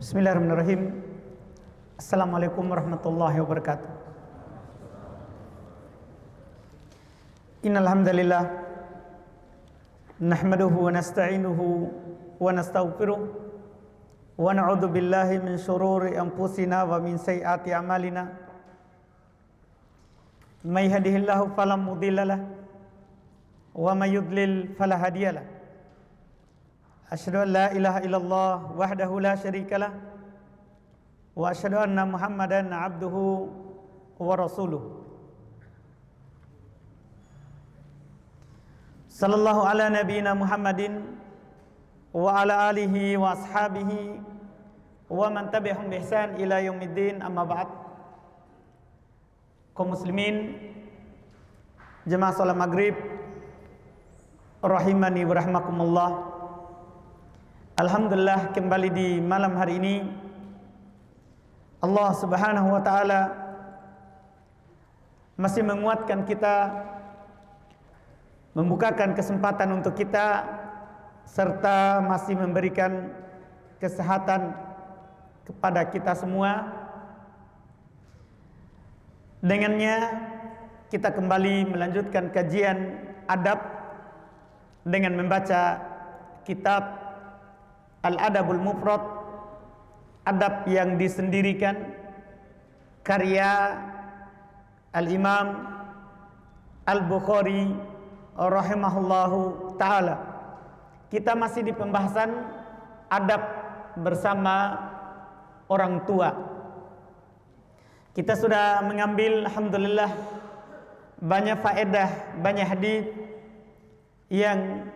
Bismillahirrahmanirrahim. Assalamualaikum warahmatullahi wabarakatuh. Innal hamdalillah nahmaduhu wa nasta'inuhu wa nastaghfiruh wa na'udzu billahi min shururi anfusina wa min sayyiati a'malina. May yahdihillahu fala mudilla lahu wa may yudlil fala hadiya lahu. Asyhadu an la ilaha illallah wahdahu la syarikalah wa asyhadu anna Muhammadan abduhu wa rasuluh. Sallallahu ala nabiyyina Muhammadin wa ala alihi wa ashabihi wa man tabi'ahum bi ihsan ila yaumiddin, amma ba'd. Kaum muslimin jemaah salat maghrib rahimani wa rahmakumullah. Alhamdulillah, kembali di malam hari ini Allah Subhanahu wa taala masih menguatkan kita, membukakan kesempatan untuk kita, serta masih memberikan kesehatan kepada kita semua. Dengannya kita kembali melanjutkan kajian adab dengan membaca kitab Al-Adabul Mufrad, adab yang disendirikan, karya Al-Imam Al-Bukhari rahimahullahu ta'ala. Kita masih di pembahasan adab bersama orang tua. Kita sudah mengambil, alhamdulillah, banyak faedah, banyak hadis yang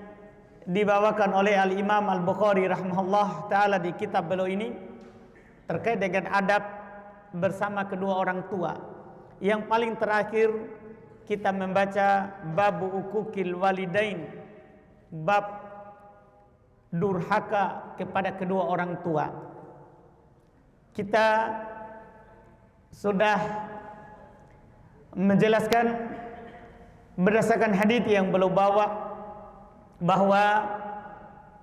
dibawakan oleh Al-Imam Al-Bukhari rahimahullah ta'ala di kitab beliau ini terkait dengan adab bersama kedua orang tua. Yang paling terakhir kita membaca bab ukukil walidain, bab durhaka kepada kedua orang tua. Kita sudah menjelaskan berdasarkan hadis yang beliau bawa bahwa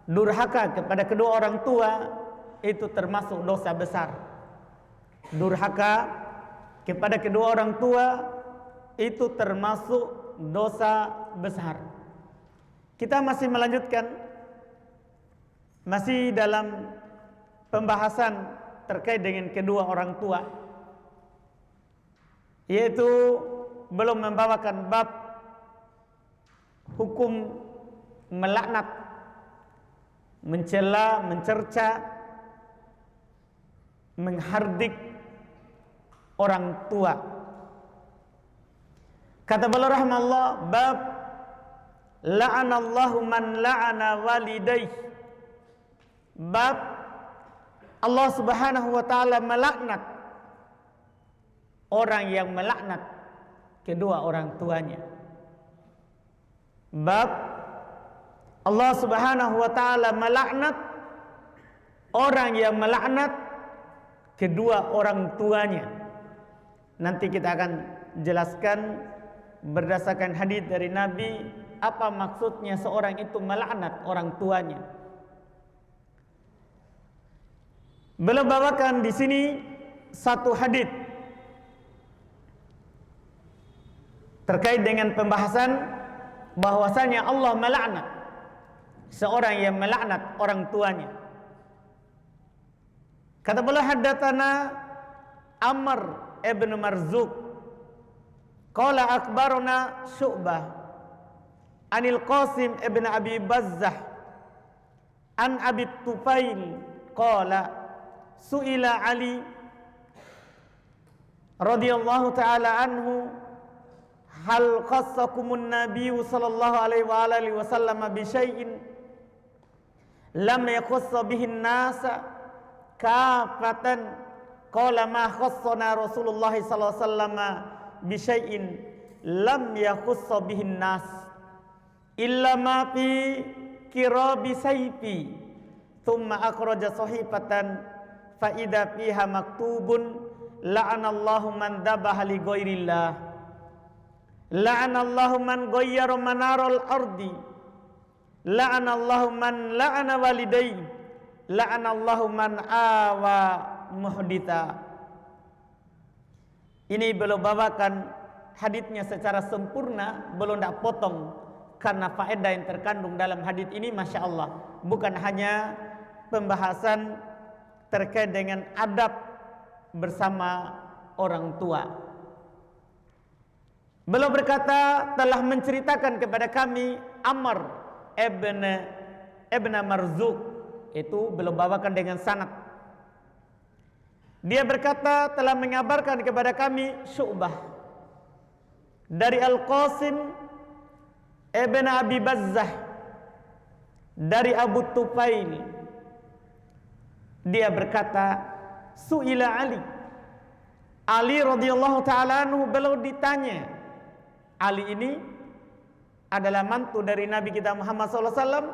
durhaka kepada kedua orang tua itu termasuk dosa besar. Durhaka kepada kedua orang tua itu termasuk dosa besar. Kita masih melanjutkan, masih dalam pembahasan terkait dengan kedua orang tua, yaitu belum membawakan bab hukum melaknat, mencela, mencerca, menghardik orang tua. Kata beliau rahimahullah, bab la'anallahu man la'ana walidayh, bab Allah Subhanahu wa taala melaknat orang yang melaknat kedua orang tuanya. Bab Allah Subhanahu wa taala melaknat orang yang melaknat kedua orang tuanya. Nanti kita akan jelaskan berdasarkan hadis dari Nabi apa maksudnya seorang itu melaknat orang tuanya. Beliau bawakan di sini satu hadis terkait dengan pembahasan bahwasanya Allah melaknat seorang yang melaknat orang tuanya. Kata beliau, haddatsana Amr ibn Marzuq qala akhbarana Syu'bah anil Qasim ibn Abi Bazzah an Abi Tufail qala su'ila Ali radhiyallahu ta'ala anhu hal khassakumun nabiyyu sallallahu alaihi wa alihi wasallam bi syai'in lam yakhassa bihin nasa kafatan qala ma khassana Rasulullah sallallahu alaihi wasallam bi syai'in lam yakhassa bihin nas illa ma fi kirabi sayfi thumma akhraja sahifatan fa idza fiha maktubun la'anallahu man dhabaha li ghairillah la'anallahu man ghayyara manaral ardi la'anallahu man la'ana walidayhi la'anallahu man awa muhditha. Ini belum bawakan haditsnya secara sempurna, belum tidak potong, karena faedah yang terkandung dalam hadits ini Masya Allah bukan hanya pembahasan terkait dengan adab bersama orang tua. Beliau berkata, telah menceritakan kepada kami Amr ibn Marzuq, itu beliau bawakan dengan sanad. Dia berkata, telah mengabarkan kepada kami Syu'bah dari Al-Qasim ibn Abi Bazzah dari Abu Tufail. Dia berkata, Su'ila Ali radhiyallahu ta'ala anhu, beliau ditanya. Ali ini adalah mantu dari Nabi kita Muhammad SAW,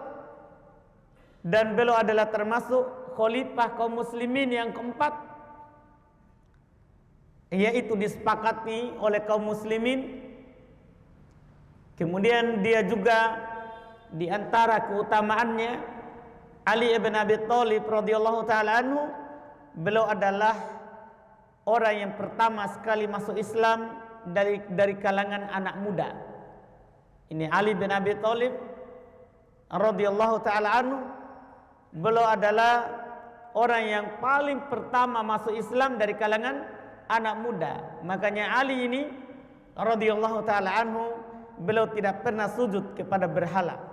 dan beliau adalah termasuk khalifah kaum muslimin yang keempat, yaitu disepakati oleh kaum muslimin. Kemudian dia juga di antara keutamaannya, Ali ibn Abi Thalib radhiyallahu ta'ala anhu, beliau adalah orang yang pertama sekali masuk Islam dari kalangan anak muda. Ini Ali bin Abi Thalib radhiyallahu ta'ala anhu, beliau adalah orang yang paling pertama masuk Islam dari kalangan anak muda. Makanya Ali ini radhiyallahu ta'ala anhu, beliau tidak pernah sujud kepada berhala.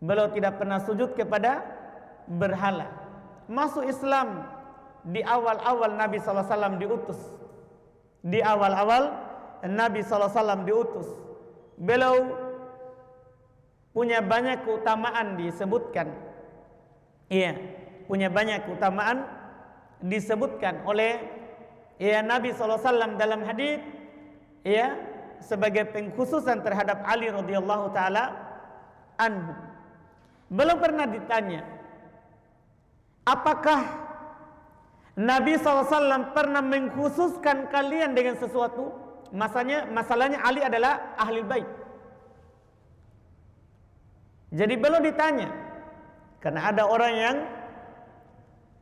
Beliau tidak pernah sujud kepada berhala. Masuk Islam di awal-awal Nabi SAW diutus. Di awal-awal Nabi SAW diutus. Beliau punya banyak keutamaan disebutkan. Iya, punya banyak keutamaan disebutkan oleh Nabi SAW dalam hadis, sebagai pengkhususan terhadap Ali radhiyallahu taala anhu. Belum pernah ditanya, apakah Nabi SAW pernah mengkhususkan kalian dengan sesuatu? Masalahnya Ali adalah ahli bait. Jadi belum ditanya, karena ada orang yang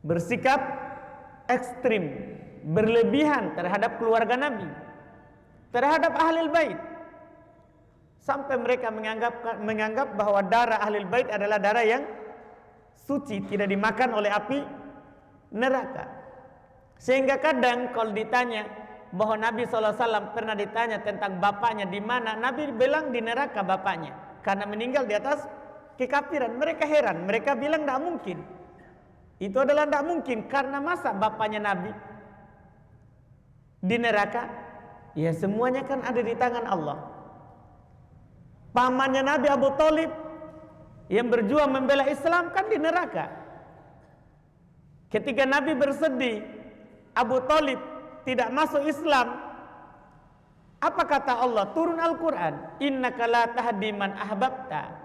bersikap ekstrim, berlebihan terhadap keluarga Nabi, terhadap ahli bait, sampai mereka menganggap bahwa darah ahli bait adalah darah yang suci, tidak dimakan oleh api neraka. Sehingga kadang kalau ditanya bahwa Nabi SAW pernah ditanya tentang bapaknya di mana, Nabi bilang di neraka bapaknya, karena meninggal di atas kekafiran. Mereka heran, mereka bilang tidak mungkin. Itu adalah tidak mungkin, karena masa bapaknya Nabi di neraka? Ya semuanya kan ada di tangan Allah. Pamannya Nabi Abu Thalib yang berjuang membela Islam kan di neraka. Ketika Nabi bersedih Abu Thalib tidak masuk Islam, apa kata Allah? Turun Al-Quran, innaka la tahdi man ahbabta.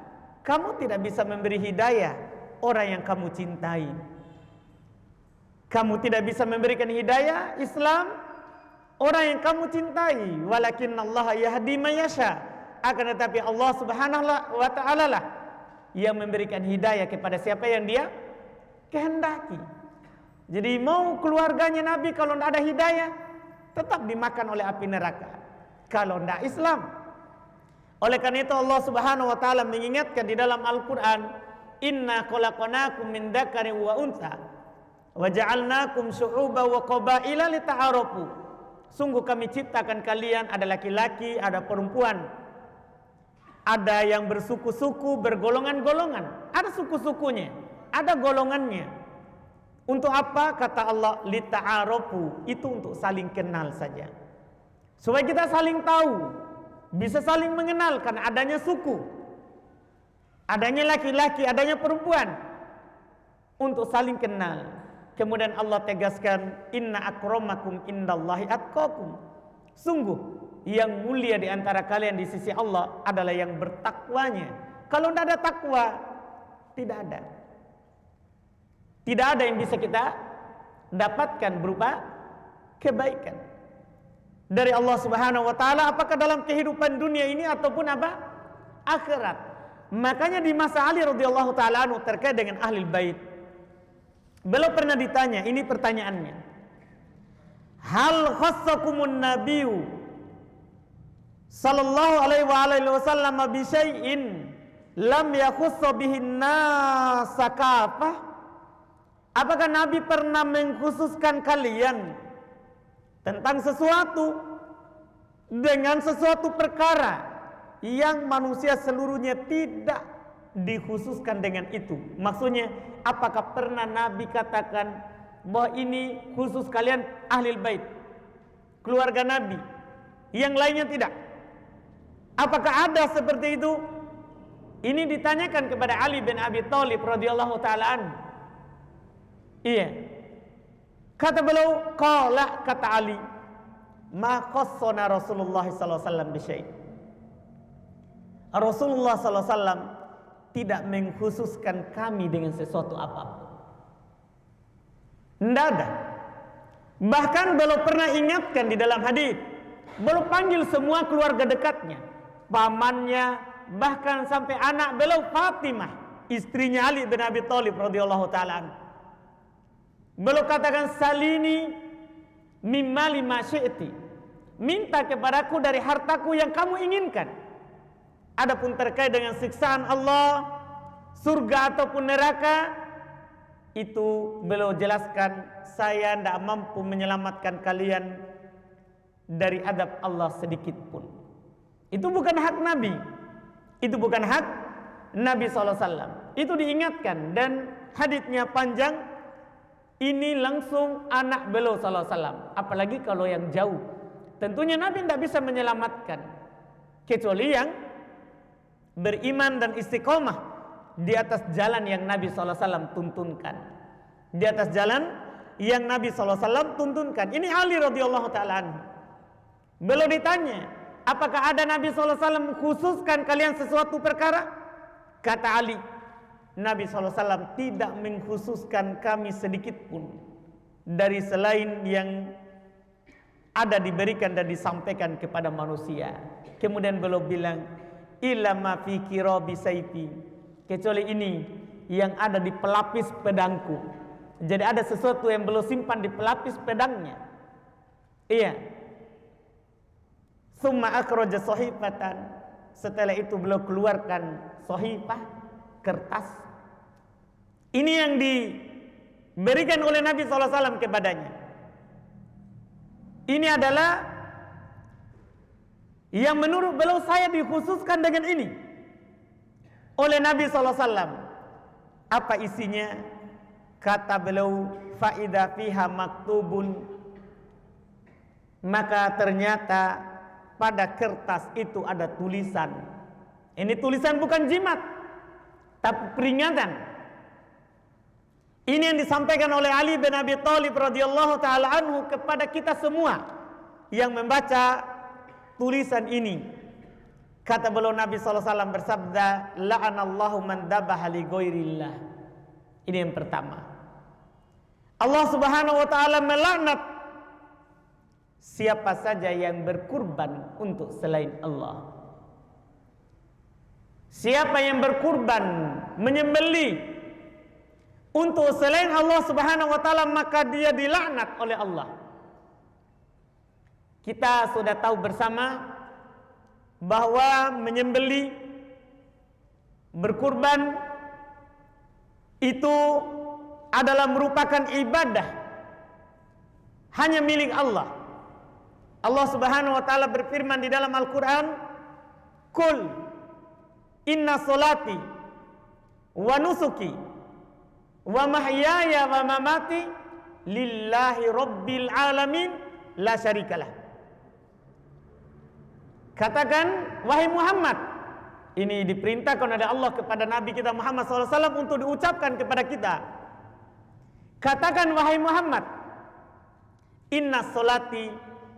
Kamu tidak bisa memberi hidayah orang yang kamu cintai. Kamu tidak bisa memberikan hidayah Islam orang yang kamu cintai. Walakinnallaha yahdi man yasha. Akan tetapi Allah Subhanahu wa ta'ala lah yang memberikan hidayah kepada siapa yang Dia kehendaki. Jadi mau keluarganya Nabi kalau tidak ada hidayah, tetap dimakan oleh api neraka kalau tidak Islam. Oleh karena itu Allah Subhanahu wa ta'ala mengingatkan di dalam Al-Quran, inna khalaqnakum min dzakarin wa untha wa ja'alnakum syu'uban wa qabaila lita'arafu. Sungguh kami ciptakan kalian, ada laki-laki, ada perempuan, ada yang bersuku-suku, bergolongan-golongan, ada suku-sukunya, ada golongannya. Untuk apa? Kata Allah, lita'arafu, itu untuk saling kenal saja, supaya kita saling tahu, bisa saling mengenal, karena adanya suku, adanya laki-laki, adanya perempuan, untuk saling kenal. Kemudian Allah tegaskan, inna akramakum indallahi atqakum. Sungguh yang mulia di antara kalian di sisi Allah adalah yang bertakwanya. Kalau tidak ada takwa, tidak ada. Tidak ada yang bisa kita dapatkan berupa kebaikan dari Allah Subhanahu wa ta'ala, apakah dalam kehidupan dunia ini ataupun apa? Akhirat. Makanya di masa Ali radhiyallahu ta'ala anhu terkait dengan ahli bait, Beliau pernah ditanya, ini pertanyaannya. Hal khassakumun nabiyyu sallallahu alaihi wasallam bi syai'in lam yakhussa bihin nasa kafah? Apakah Nabi pernah mengkhususkan kalian tentang sesuatu dengan sesuatu perkara yang manusia seluruhnya tidak dikhususkan dengan itu? Maksudnya, apakah pernah Nabi katakan bahwa ini khusus kalian ahlul bait, keluarga Nabi, yang lainnya tidak? Apakah ada seperti itu? Ini ditanyakan kepada Ali bin Abi Thalib radhiyallahu taala anhu. Iya. Kata beliau, qala, kata Ali, ma khassana Rasulullah sallallahu alaihi wasallam bi syai'. Rasulullah sallallahu alaihi wasallam tidak mengkhususkan kami dengan sesuatu apapun. Tidak ada. Bahkan beliau pernah ingatkan di dalam hadis, beliau panggil semua keluarga dekatnya, pamannya, bahkan sampai anak beliau Fatimah, istrinya Ali bin Abi Thalib radhiyallahu taala anhu. Beliau katakan, salini mimma lima syi'ti, minta kepadaku dari hartaku yang kamu inginkan. Adapun terkait dengan siksaan Allah, surga ataupun neraka, itu beliau jelaskan, saya tidak mampu menyelamatkan kalian dari adab Allah sedikit pun. Itu bukan hak Nabi. Itu bukan hak Nabi SAW. Itu diingatkan, dan haditsnya panjang. Ini langsung anak beliau SAW. Apalagi kalau yang jauh, tentunya Nabi tidak bisa menyelamatkan, kecuali yang beriman dan istiqomah di atas jalan yang Nabi SAW tuntunkan. Di atas jalan yang Nabi SAW tuntunkan. Ini Ali radhiyallahu ta'ala anhu. Beliau ditanya, apakah ada Nabi SAW khususkan kalian sesuatu perkara? Kata Ali, Nabi SAW tidak mengkhususkan kami sedikit pun dari selain yang ada diberikan dan disampaikan kepada manusia. Kemudian beliau bilang, illa ma fi kirabi sayfi, kecuali ini yang ada di pelapis pedangku. Jadi ada sesuatu yang beliau simpan di pelapis pedangnya. Iya. Summa akhraja sahifatan, setelah itu beliau keluarkan sahifah, kertas. Ini yang diberikan oleh Nabi SAW kepadanya. Ini adalah yang menurut beliau saya dikhususkan dengan ini oleh Nabi SAW. Apa isinya? Kata beliau, faida fiha maktubun, maka ternyata pada kertas itu ada tulisan. Ini tulisan bukan jimat, tapi peringatan. Ini yang disampaikan oleh Ali bin Abi Thalib radhiyallahu taala anhu kepada kita semua yang membaca tulisan ini. Kata beliau, Nabi SAW bersabda, la'anallahu man dabaha li ghairillah. Ini yang pertama. Allah Subhanahu wa taala melaknat siapa saja yang berkurban untuk selain Allah. Siapa yang berkurban, menyembelih untuk selain Allah Subhanahu wa taala, maka dia dilaknat oleh Allah. Kita sudah tahu bersama bahwa menyembelih, berkurban itu adalah merupakan ibadah hanya milik Allah. Allah Subhanahu wa taala berfirman di dalam Al-Qur'an, "Qul inna salati wa nusuki wa mahyaya wa mamati lillahi rabbil alamin la syarikalah." Katakan, wahai Muhammad, ini diperintahkan oleh Allah kepada Nabi kita Muhammad SAW untuk diucapkan kepada kita. Katakan, wahai Muhammad, inna solati,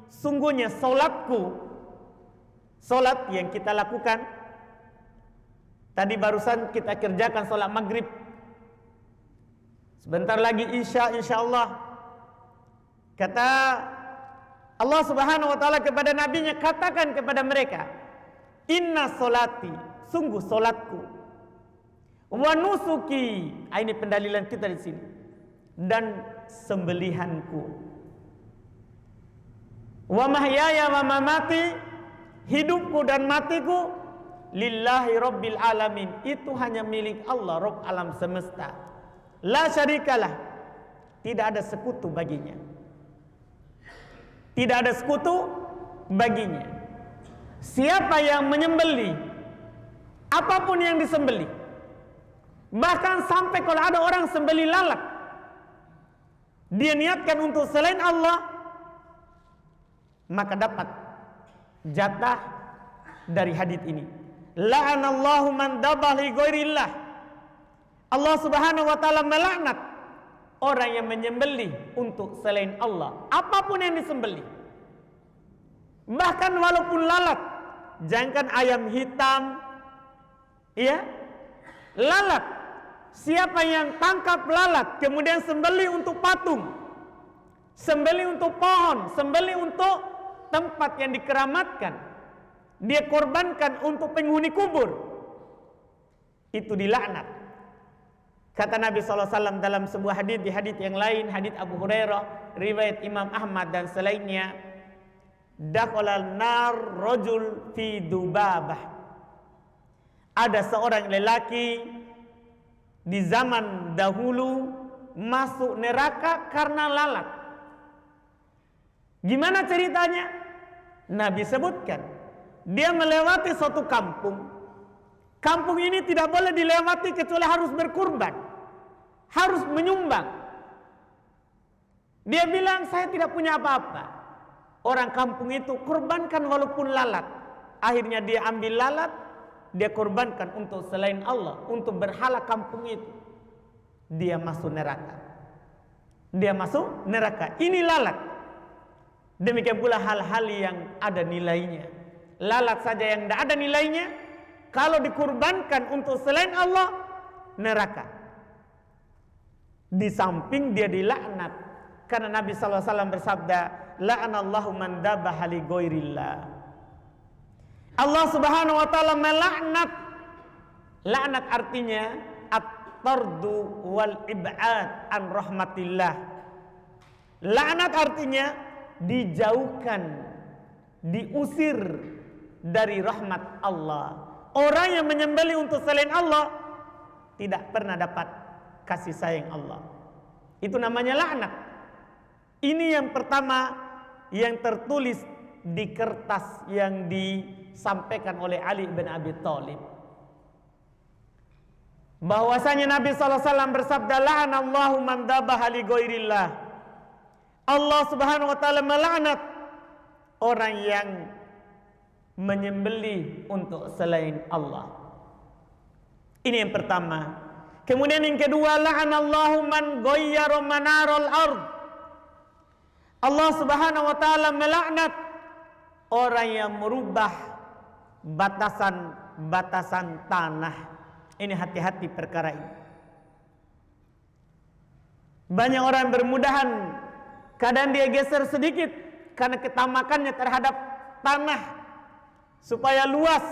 sungguhnya solatku, solat yang kita lakukan, tadi barusan kita kerjakan solat maghrib, sebentar lagi isya insyaallah. Kata Allah Subhanahu wa taala kepada nabinya, katakan kepada mereka, inna solati, sungguh solatku, wa nusuki, ini pendalilan kita di sini, dan sembelihanku. Wa mahyaya wa mamati, hidupku dan matiku lillahi rabbil alamin, itu hanya milik Allah, Rabb alam semesta. La syarikalah, tidak ada sekutu baginya. Tidak ada sekutu baginya. Siapa yang menyembelih apapun yang disembelih, bahkan sampai kalau ada orang sembelih lalat, dia niatkan untuk selain Allah, maka dapat jatah dari hadits ini. La'anallahu man dabah li ghairillah. Allah Subhanahu wa taala melaknat orang yang menyembelih untuk selain Allah, apapun yang disembelih. Bahkan walaupun lalat, jangankan ayam hitam, ya, lalat. Siapa yang tangkap lalat kemudian sembelih untuk patung, sembelih untuk pohon, sembelih untuk tempat yang dikeramatkan, dia korbankan untuk penghuni kubur, itu dilaknat. Kata Nabi SAW dalam sebuah hadits, di hadits yang lain, hadits Abu Hurairah, riwayat Imam Ahmad dan selainnya, dakhalal nar rajul fi dubabah. Ada seorang lelaki di zaman dahulu masuk neraka karena lalat. Gimana ceritanya? Nabi sebutkan, dia melewati suatu kampung. Kampung ini tidak boleh dilewati kecuali harus berkurban, harus menyumbang. Dia bilang, saya tidak punya apa-apa. Orang kampung itu kurbankan walaupun lalat. Akhirnya dia ambil lalat, dia korbankan untuk selain Allah, untuk berhala kampung itu. Dia masuk neraka. Dia masuk neraka. Ini lalat. Demikian pula hal-hal yang ada nilainya. Lalat saja yang tidak ada nilainya, kalau dikurbankan untuk selain Allah, neraka. Di samping dia dilaknat, karena Nabi SAW bersabda, la'anallahu man dabaha li ghairillah. Allah Subhanahu wa taala melaknat. Laknat artinya at-tardu wal ib'ad an rahmatillah. Laknat artinya dijauhkan, diusir dari rahmat Allah. Orang yang menyembelih untuk selain Allah tidak pernah dapat kasih sayang Allah. Itu namanya laknat. Ini yang pertama yang tertulis di kertas yang disampaikan oleh Ali bin Abi Thalib, bahwasanya Nabi SAW bersabda, la'anallahu man dabaha li ghairillah. Allah Subhanahu wa taala melaknat orang yang menyembelih untuk selain Allah. Ini yang pertama. Kemudian yang kedua, la'anallahu man ghayyara manaral ard. Allah Subhanahu wa taala melaknat orang yang merubah batasan tanah. Ini hati-hati perkara ini. Banyak orang bermudahan, kadang dia geser sedikit karena ketamakannya terhadap tanah supaya luas.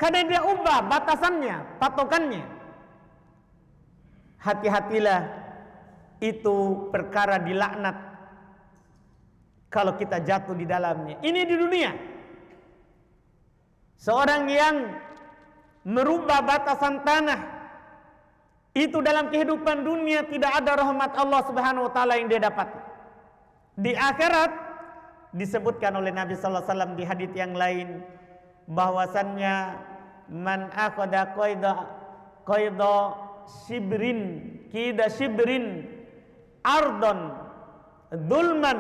Kadang dia ubah batasannya, patokannya. Hati-hatilah, itu perkara dilaknat kalau kita jatuh di dalamnya. Ini di dunia. Seorang yang merubah batasan tanah, itu dalam kehidupan dunia tidak ada rahmat Allah Subhanahu wa taala yang dia dapat. Di akhirat disebutkan oleh Nabi sallallahu alaihi wasallam di hadits yang lain bahwasannya man akhadha qaida shibrin ardon dzulman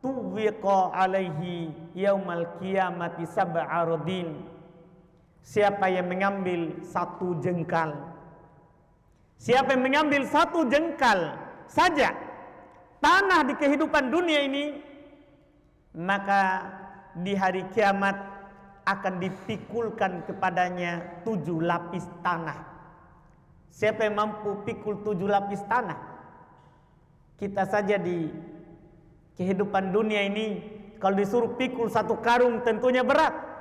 tuwiqa alaihi yaumal qiyamati sab'a radin. Siapa yang mengambil satu jengkal, siapa yang mengambil satu jengkal saja tanah di kehidupan dunia ini, maka di hari kiamat akan dipikulkan kepadanya 7 lapis tanah. Siapa yang mampu pikul 7 lapis tanah? Kita saja di kehidupan dunia ini, kalau disuruh pikul 1 karung tentunya berat.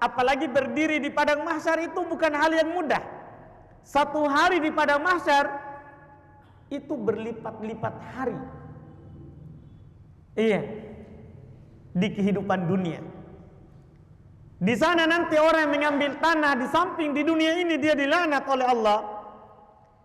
Apalagi berdiri di padang mahsyar, itu bukan hal yang mudah. 1 hari di padang mahsyar itu berlipat-lipat hari. Iya, di kehidupan dunia. Di sana nanti orang yang mengambil tanah di samping di dunia ini dia dilaknat oleh Allah,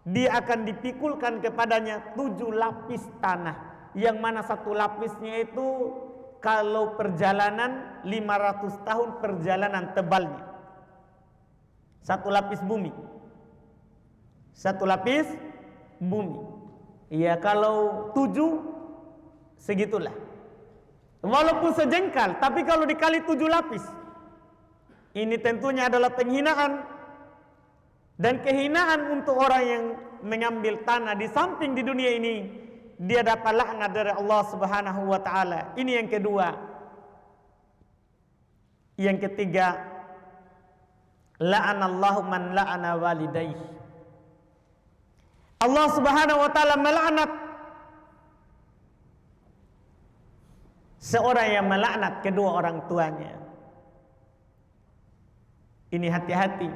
dia akan dipikulkan kepadanya 7 lapis tanah, yang mana satu lapisnya itu kalau perjalanan 500 tahun perjalanan tebalnya. Satu lapis bumi. Satu lapis bumi. Ya kalau 7 segitulah. Walaupun sejengkal, tapi kalau dikali 7 lapis, ini tentunya adalah penghinaan dan kehinaan untuk orang yang mengambil tanah di samping di dunia ini. Dia dapat laknat dari Allah Subhanahu wa taala. Ini yang kedua. Yang ketiga, la'anallahu man la'ana walidayhi. Allah Subhanahu wa taala melaknat seorang yang melaknat kedua orang tuanya. Ini hati-hati.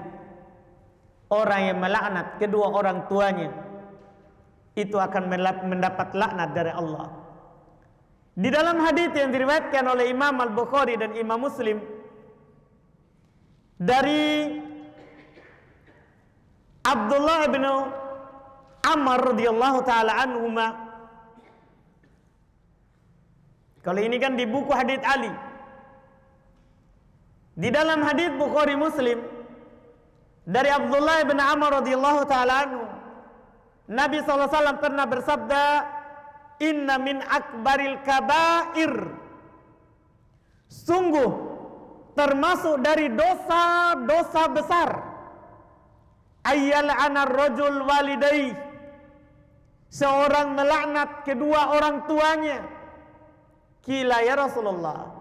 Orang yang melaknat kedua orang tuanya itu akan mendapat laknat dari Allah. Di dalam hadis yang diriwayatkan oleh Imam Al-Bukhari dan Imam Muslim dari Abdullah bin Amr radhiyallahu taala anhuma. Kalau ini kan di buku hadis Ali. Di dalam hadis Bukhari Muslim dari Abdullah bin Amr radhiyallahu taala anhu, Nabi SAW pernah bersabda, inna min akbaril kabair, sungguh termasuk dari dosa-dosa besar, ayyal'ana rajul walidayhi, seorang melaknat kedua orang tuanya. Qila ya Rasulullah,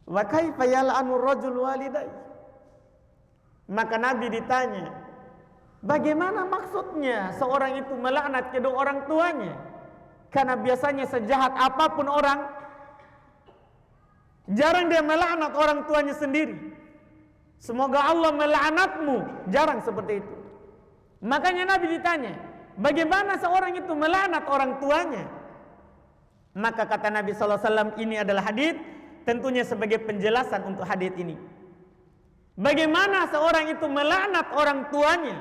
wa kaifa yal'anu rajul walidayhi? Maka Nabi ditanya, bagaimana maksudnya seorang itu melaknat kedua orang tuanya? Karena biasanya sejahat apapun orang, jarang dia melaknat orang tuanya sendiri. Semoga Allah melaknatmu, jarang seperti itu. Makanya Nabi ditanya, bagaimana seorang itu melaknat orang tuanya? Maka kata Nabi SAW, ini adalah hadis tentunya sebagai penjelasan untuk hadis ini. Bagaimana seorang itu melaknat orang tuanya?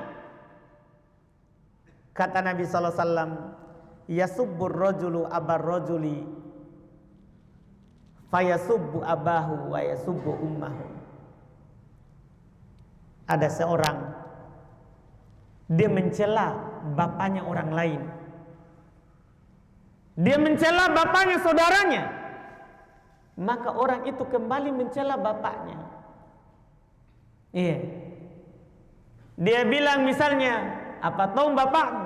Kata Nabi SAW, yasubbur rajulu abar rajuli fayasubbu abahu wa yasubbu ummahu. Ada seorang, dia mencela bapaknya orang lain, dia mencela bapaknya saudaranya, maka orang itu kembali mencela bapaknya. Iya. Dia bilang misalnya, apa tahu bapakmu?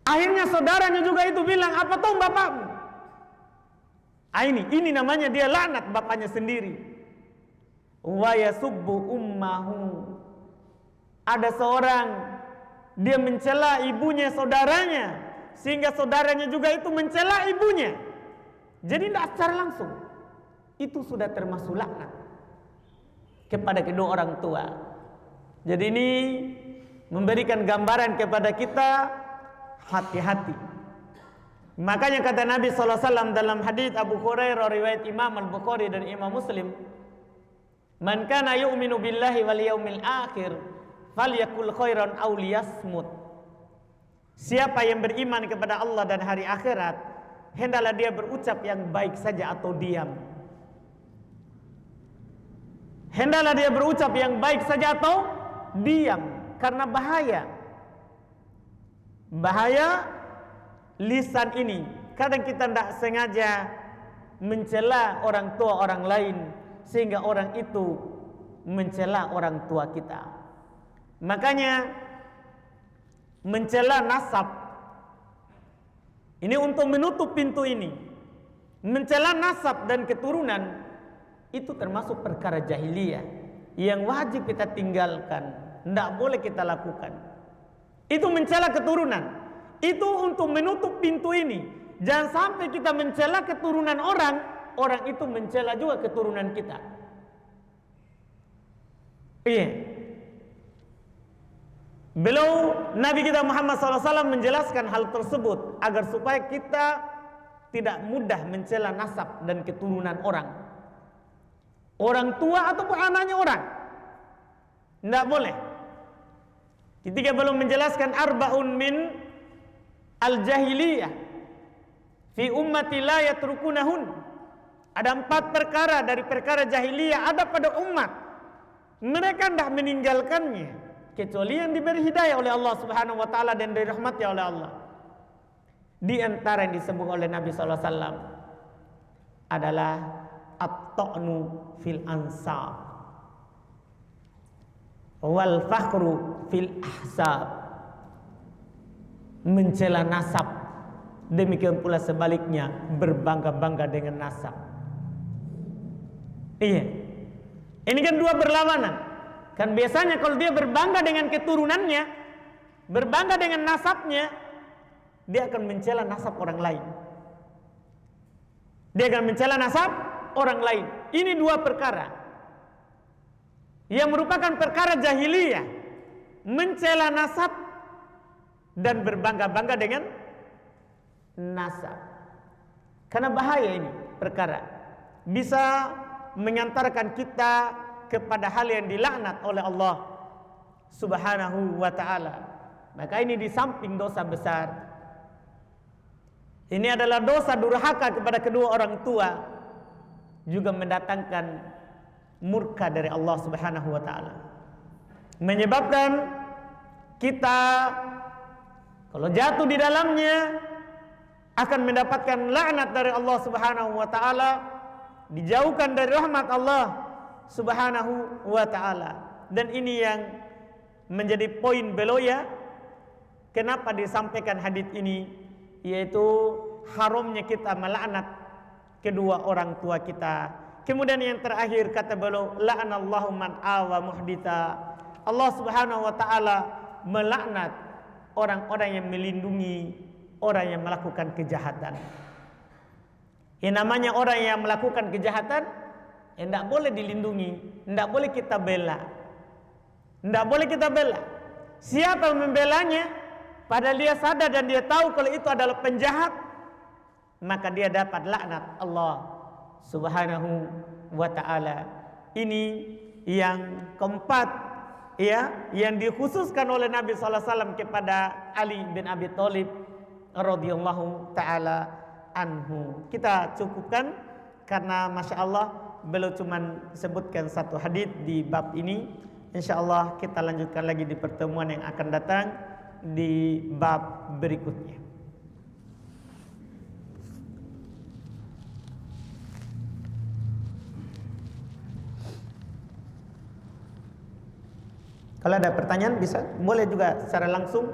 Akhirnya saudaranya juga itu bilang, apa tahu bapakmu? Ini namanya dia laknat bapaknya sendiri. Wa yasubbu ummahu. Ada seorang, dia mencela ibunya saudaranya, sehingga saudaranya juga itu mencela ibunya. Jadi tidak secara langsung, itu sudah termasuk laknat kepada kedua orang tua. Jadi ini memberikan gambaran kepada kita, hati-hati. Makanya kata Nabi SAW dalam hadis Abu Hurairah riwayat Imam Al-Bukhari dan Imam Muslim, man kana yu'minu billahi wal yaumil akhir falyakul khairan aw liyasmut. Siapa yang beriman kepada Allah dan hari akhirat, hendaklah dia berucap yang baik saja atau diam. Hendaklah dia berucap yang baik saja atau diam, karena bahaya lisan ini. Kadang kita tidak sengaja mencela orang tua orang lain, sehingga orang itu mencela orang tua kita. Makanya mencela nasab ini untuk menutup pintu ini. Mencela nasab dan keturunan itu termasuk perkara jahiliyah yang wajib kita tinggalkan, tidak boleh kita lakukan. Itu mencela keturunan, itu untuk menutup pintu ini. Jangan sampai kita mencela keturunan orang, orang itu mencela juga keturunan kita. Iya. Beliau Nabi kita Muhammad SAW menjelaskan hal tersebut agar supaya kita tidak mudah mencela nasab dan keturunan orang tua ataupun anaknya orang. Tidak boleh. Ketika belum menjelaskan arba'un min al-jahiliyah fi ummati la yatrukunahun. Ada 4 perkara dari perkara jahiliyah ada pada umat. Mereka tidak meninggalkannya kecuali yang diberi hidayah oleh Allah Subhanahu wa taala dan dirahmati oleh Allah. Di antara yang disebut oleh Nabi sallallahu alaihi wasallam adalah at-ta'nu fil ansab wal fakhru fil ahsab. Mencela nasab, demikian pula sebaliknya berbangga-bangga dengan nasab. Iya. Ini kan dua berlawanan. Kan biasanya kalau dia berbangga dengan keturunannya, berbangga dengan nasabnya, dia akan mencela nasab orang lain. Dia akan mencela nasab orang lain. Ini dua perkara yang merupakan perkara jahiliyah, mencela nasab dan berbangga-bangga dengan nasab. Karena bahaya ini perkara, bisa mengantarkan kita kepada hal yang dilaknat oleh Allah Subhanahu wa ta'ala. Maka ini di samping dosa besar, ini adalah dosa durhaka kepada kedua orang tua, juga mendatangkan murka dari Allah Subhanahu wa ta'ala, menyebabkan kita kalau jatuh di dalamnya akan mendapatkan laknat dari Allah Subhanahu wa ta'ala, dijauhkan dari rahmat Allah Subhanahu wa ta'ala. Dan ini yang menjadi poin beliau ya, kenapa disampaikan hadis ini, yaitu haramnya kita melaknat kedua orang tua kita. Kemudian yang terakhir kata beliau, la'anallahu man awa muhditha. Allah Subhanahu wa ta'ala melaknat orang-orang yang melindungi orang yang melakukan kejahatan. Yang namanya orang yang melakukan kejahatan, tidak boleh dilindungi, tidak boleh kita bela, tidak boleh kita bela. Siapa yang membelanya, padahal dia sadar dan dia tahu kalau itu adalah penjahat, maka dia dapat laknat Allah Subhanahu wa ta'ala. Ini yang keempat, ya, yang dikhususkan oleh Nabi sallallahu alaihi wasallam kepada Ali bin Abi Thalib radhiyallahu taala anhu. Kita cukupkan karena masya Allah beliau cuma sebutkan satu hadis di bab ini. Insya Allah kita lanjutkan lagi di pertemuan yang akan datang di bab berikutnya. Kalau ada pertanyaan bisa, boleh juga secara langsung.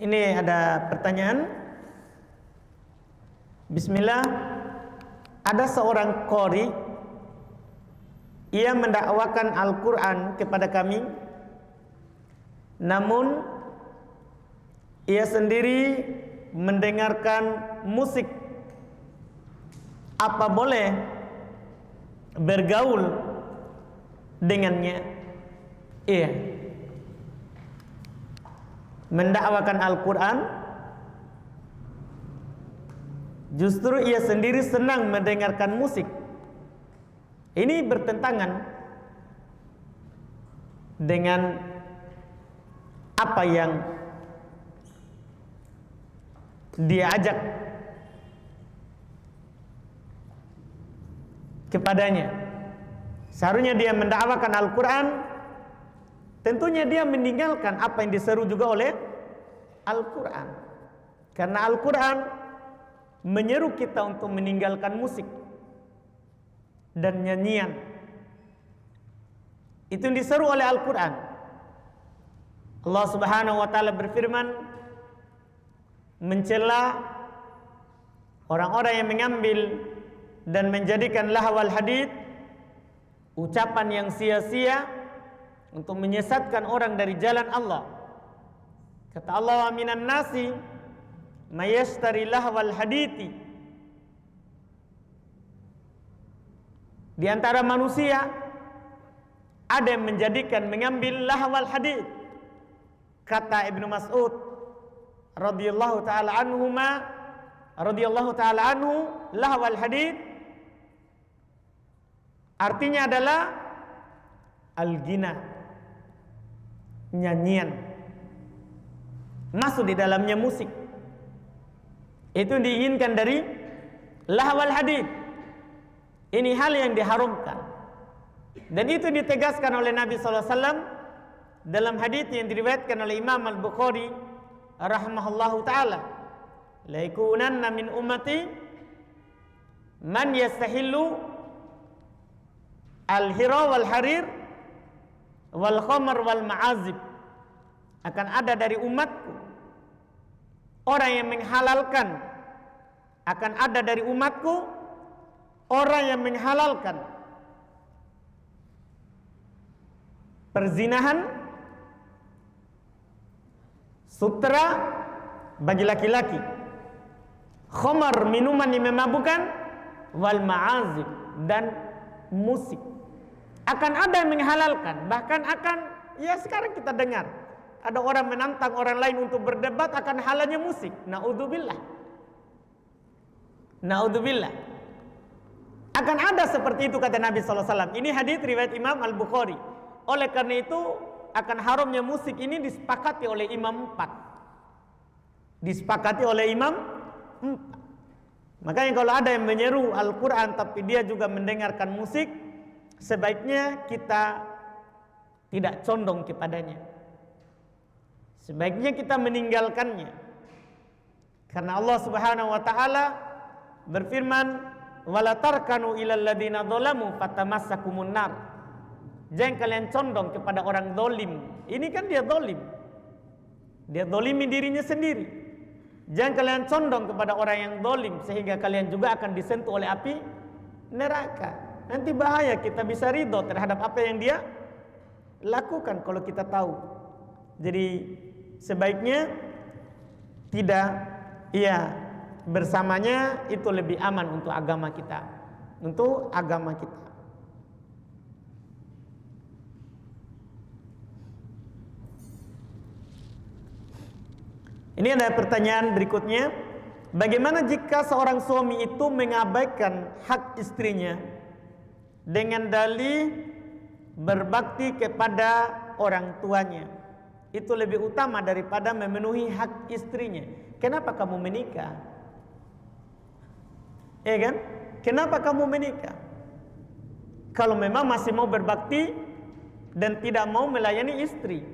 Ini ada pertanyaan. Bismillah. Ada seorang qori, ia mendakwakan Al-Quran kepada kami, namun ia sendiri mendengarkan musik. Apa boleh bergaul dengannya? Iya. Mendakwakan Al-Quran, justru ia sendiri senang mendengarkan musik. Ini bertentangan dengan apa yang dia ajak kepadanya. Seharusnya dia mendakwakan Al-Quran, tentunya dia meninggalkan apa yang diseru juga oleh Al-Quran. Karena Al-Quran menyeru kita untuk meninggalkan musik dan nyanyian. Itu yang diseru oleh Al-Quran. Allah Subhanahu wa ta'ala berfirman mencela orang-orang yang mengambil dan menjadikan lahwal hadits, ucapan yang sia-sia, untuk menyesatkan orang dari jalan Allah. Kata Allah, minan nasi mayashtari lahwal hadithi. Di antara manusia ada yang mengambil lahwal hadith. Kata Ibnu Mas'ud radhiyallahu taala anhu, lahwal hadith artinya adalah al-ghina, nyanyian, masuk di dalamnya musik. Itu diinginkan dari lahwal hadith. Ini hal yang diharamkan. Dan itu ditegaskan oleh Nabi SAW dalam hadits yang diriwayatkan oleh Imam Al-Bukhari rahimahullahu taala. La yakunanna min ummati man yastahillu al-hira wal harir wal khamr wal ma'azib. Akan ada dari umatku orang yang menghalalkan, akan ada dari umatku orang yang menghalalkan perzinahan, sutra bagi laki-laki, khamar, minuman yang memabukkan, wal ma'azib, dan musik. Akan ada yang menghalalkan, bahkan akan, ya sekarang kita dengar ada orang menantang orang lain untuk berdebat akan halalnya musik. Naudzubillah. Akan ada seperti itu kata Nabi SAW. Ini hadis riwayat Imam Al-Bukhari. Oleh karena itu akan haramnya musik ini disepakati oleh imam 4. Makanya kalau ada yang menyeru Al-Quran tapi dia juga mendengarkan musik, sebaiknya kita tidak condong kepadanya. Sebaiknya kita meninggalkannya. Karena Allah Subhanahu wa taala berfirman, "Wala tarkanu ilal ladzina dzalamu fatamassakumun nar." Jangan kalian condong kepada orang zalim. Ini kan dia zalim. Dia zalimi dirinya sendiri. Jangan kalian condong kepada orang yang zalim sehingga kalian juga akan disentuh oleh api neraka. Nanti bahaya, kita bisa ridho terhadap apa yang dia lakukan kalau kita tahu. Jadi sebaiknya tidak bersamanya, itu lebih aman untuk agama kita. Ini ada pertanyaan berikutnya. Bagaimana jika seorang suami itu mengabaikan hak istrinya dengan dalih berbakti kepada orang tuanya? Itu lebih utama daripada memenuhi hak istrinya. Kenapa kamu menikah? Ya kan? Kenapa kamu menikah? Kalau memang masih mau berbakti dan tidak mau melayani istri,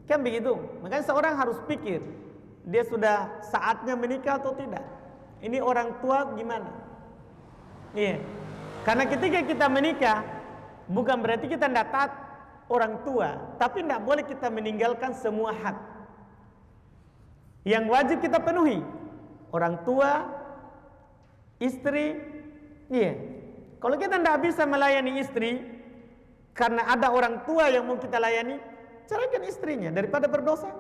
kan begitu. Makanya seorang harus pikir, dia sudah saatnya menikah atau tidak. Ini orang tua gimana? Iya. Karena ketika kita menikah, bukan berarti kita tidak taat orang tua, tapi tidak boleh kita meninggalkan semua hak yang wajib kita penuhi. Orang tua, istri, iya. Kalau kita tidak bisa melayani istri karena ada orang tua yang mau kita layani, ceraikan istrinya daripada berdosa.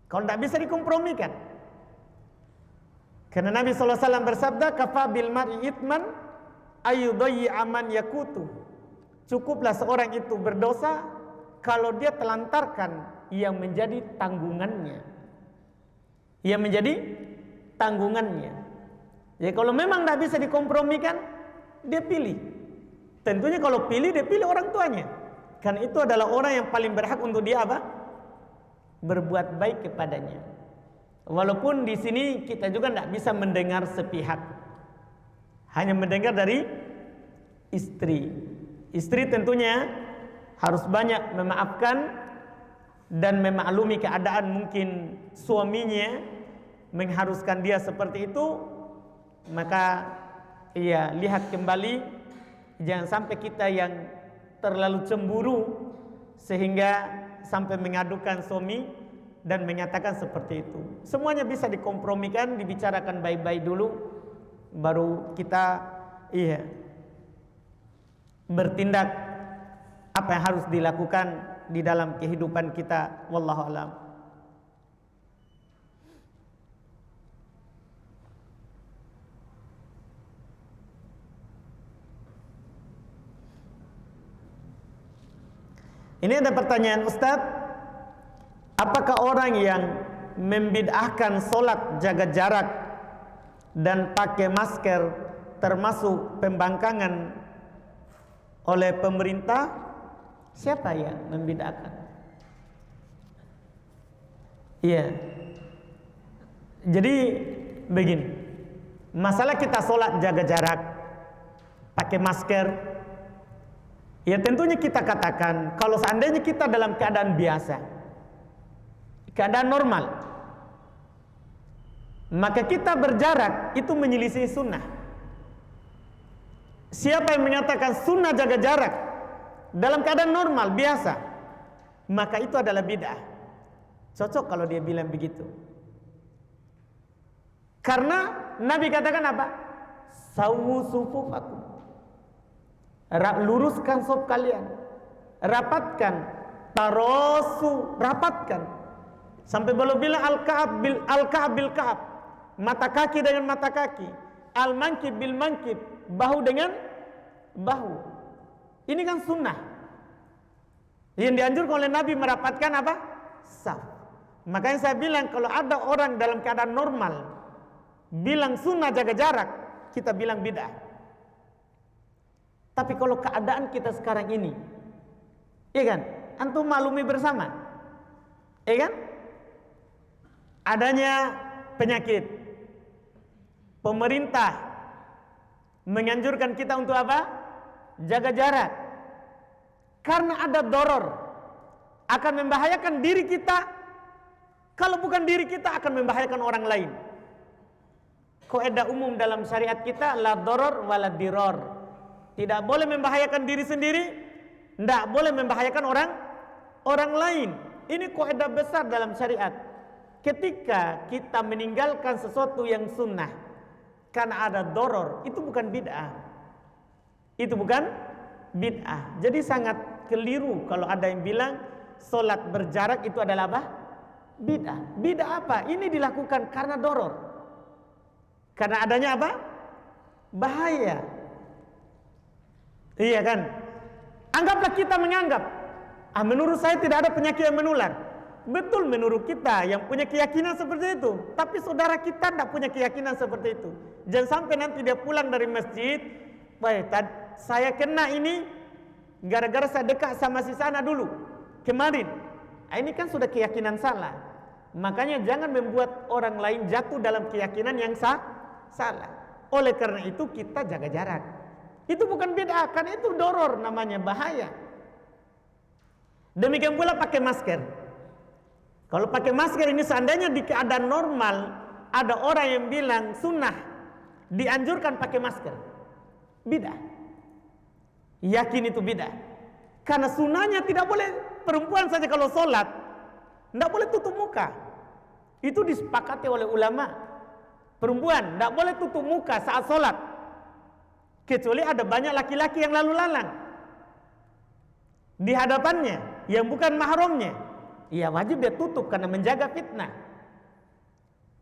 Kalau tidak bisa dikompromikan. Karena Nabi SAW bersabda, "Kafa bil mar'i ithman ayyudayyi'a man yakutu." Cukuplah seorang itu berdosa kalau dia telantarkan yang menjadi tanggungannya. Jadi kalau memang tidak bisa dikompromikan, dia pilih. Tentunya kalau pilih, dia pilih orang tuanya. Karena itu adalah orang yang paling berhak untuk dia berbuat baik kepadanya. Walaupun di sini kita juga tidak bisa mendengar sepihak, hanya mendengar dari istri. Istri tentunya harus banyak memaafkan dan memaklumi keadaan mungkin suaminya mengharuskan dia seperti itu. Maka lihat kembali, jangan sampai kita yang terlalu cemburu sehingga sampai mengadukan suami dan menyatakan seperti itu. Semuanya bisa dikompromikan, dibicarakan baik-baik dulu, baru kita bertindak apa yang harus dilakukan di dalam kehidupan kita. Wallahu a'lam. Ini ada pertanyaan, Ustadz, apakah orang yang membid'ahkan sholat jaga jarak dan pakai masker termasuk pembangkangan oleh pemerintah? Siapa yang membid'ahkan? Iya. Jadi begini, masalah kita sholat jaga jarak, pakai masker, ya tentunya kita katakan kalau seandainya kita dalam keadaan biasa, keadaan normal, maka kita berjarak itu menyelisih sunnah. Siapa yang menyatakan sunnah jaga jarak dalam keadaan normal biasa, maka itu adalah bid'ah. Cocok kalau dia bilang begitu, karena Nabi katakan apa? Sawu sufufakum, luruskan saf kalian, rapatkan, tarosu, rapatkan, sampai beliau bilang al-ka'ab bil ka'ab, mata kaki dengan mata kaki, al-mankib bil mankib, bahu dengan bahu. Ini kan sunnah yang dianjurkan oleh Nabi, merapatkan apa? Saf. Makanya saya bilang kalau ada orang dalam keadaan normal bilang sunnah jaga jarak, kita bilang bid'ah. Tapi kalau keadaan kita sekarang ini, iya kan, antum maklumi bersama, iya kan, adanya penyakit, pemerintah menganjurkan kita untuk apa? Jaga jarak. Karena ada doror, akan membahayakan diri kita. Kalau bukan diri kita, akan membahayakan orang lain. Kaidah umum dalam syariat kita, la doror wala diror. Tidak boleh membahayakan diri sendiri, tidak boleh membahayakan orang lain. Ini kaidah besar dalam syariat. Ketika kita meninggalkan sesuatu yang sunnah karena ada doror, itu bukan bid'ah. Itu bukan bid'ah. Jadi sangat keliru kalau ada yang bilang sholat berjarak itu adalah apa? Bid'ah. Bid'ah apa? Ini dilakukan karena doror, karena adanya apa? Bahaya. Iya kan? Anggaplah kita menganggap, menurut saya tidak ada penyakit yang menular. Betul menurut kita yang punya keyakinan seperti itu, tapi saudara kita tidak punya keyakinan seperti itu. Jangan sampai nanti dia pulang dari masjid, baik, saya kena ini gara-gara saya dekat sama si sana dulu kemarin. Ini kan sudah keyakinan salah. Makanya jangan membuat orang lain jatuh dalam keyakinan yang salah. Oleh karena itu kita jaga jarak. Itu bukan bid'ah, karena itu doror namanya, bahaya. Demikian pula pakai masker. Kalau pakai masker ini seandainya di keadaan normal ada orang yang bilang sunnah, dianjurkan pakai masker, bid'ah. Yakin itu bid'ah. Karena sunnahnya tidak boleh perempuan saja kalau sholat tidak boleh tutup muka. Itu disepakati oleh ulama. Perempuan tidak boleh tutup muka saat sholat, kecuali ada banyak laki-laki yang lalu lalang di hadapannya yang bukan mahramnya. Ya wajib dia tutup karena menjaga fitnah.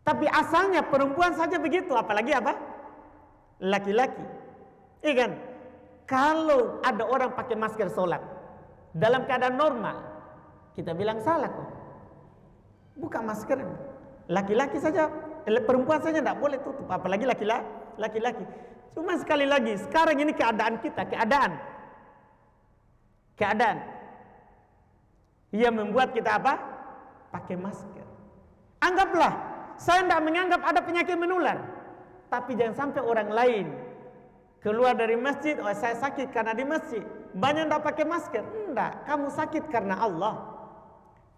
Tapi asalnya perempuan saja begitu, apalagi apa? Laki-laki. Iya kan? Kalau ada orang pakai masker sholat dalam keadaan normal, kita bilang salah kok. Buka masker. Laki-laki saja, perempuan saja tidak boleh tutup, apalagi laki-laki. Cuma sekali lagi, sekarang ini keadaan kita, keadaan yang membuat kita apa? Pakai masker. Anggaplah, saya tidak menganggap ada penyakit menular, tapi jangan sampai orang lain keluar dari masjid, oh saya sakit karena di masjid, banyak tidak pakai masker. Tidak, kamu sakit karena Allah.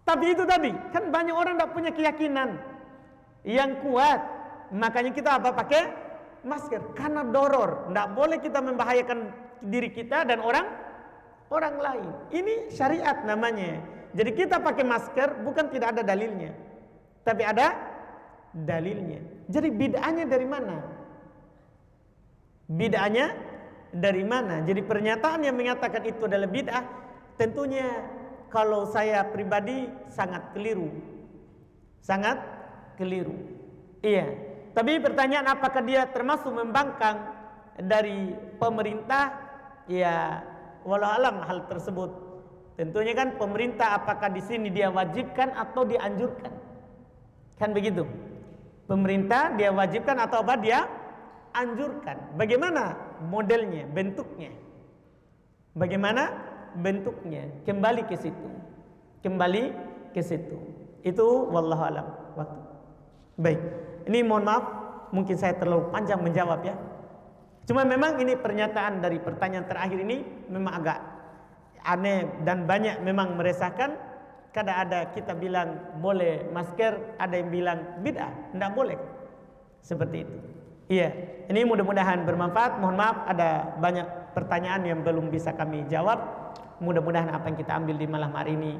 Tapi itu tadi, kan banyak orang tidak punya keyakinan yang kuat, makanya kita apa? Pakai masker, karena doror. Tidak boleh kita membahayakan diri kita dan orang lain. Ini syariat namanya. Jadi kita pakai masker bukan tidak ada dalilnya, tapi ada dalilnya. Jadi bid'ahnya dari mana? Bid'ahnya dari mana? Jadi pernyataan yang mengatakan itu adalah bid'ah tentunya kalau saya pribadi sangat keliru. Sangat keliru. Iya. Tapi pertanyaan apakah dia termasuk membangkang dari pemerintah? Ya, walau alam hal tersebut. Tentunya kan pemerintah apakah di sini dia wajibkan atau dianjurkan? Kan begitu. Pemerintah dia wajibkan atau apa dia anjurkan? Bagaimana modelnya, bentuknya? Bagaimana bentuknya? Kembali ke situ. Kembali ke situ. Itu wallahu alam. Waktu. Baik. Ini mohon maaf, mungkin saya terlalu panjang menjawab ya. Cuma memang ini pernyataan dari pertanyaan terakhir ini memang agak aneh dan banyak memang meresahkan. Kadang ada kita bilang boleh masker, ada yang bilang bid'ah, tidak boleh. Seperti itu. Iya, ini mudah-mudahan bermanfaat. Mohon maaf ada banyak pertanyaan yang belum bisa kami jawab. Mudah-mudahan apa yang kita ambil di malam hari ini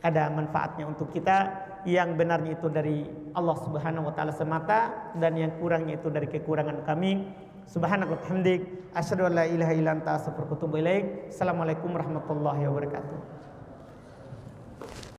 ada manfaatnya untuk kita. Yang benarnya itu dari Allah Subhanahu wa taala semata, dan yang kurangnya itu dari kekurangan kami. Subhanaka wa bihamdik, asyhadu an la ilaha illa anta, astaghfiruka wa atubu ilaik. Assalamualaikum warahmatullahi wabarakatuh.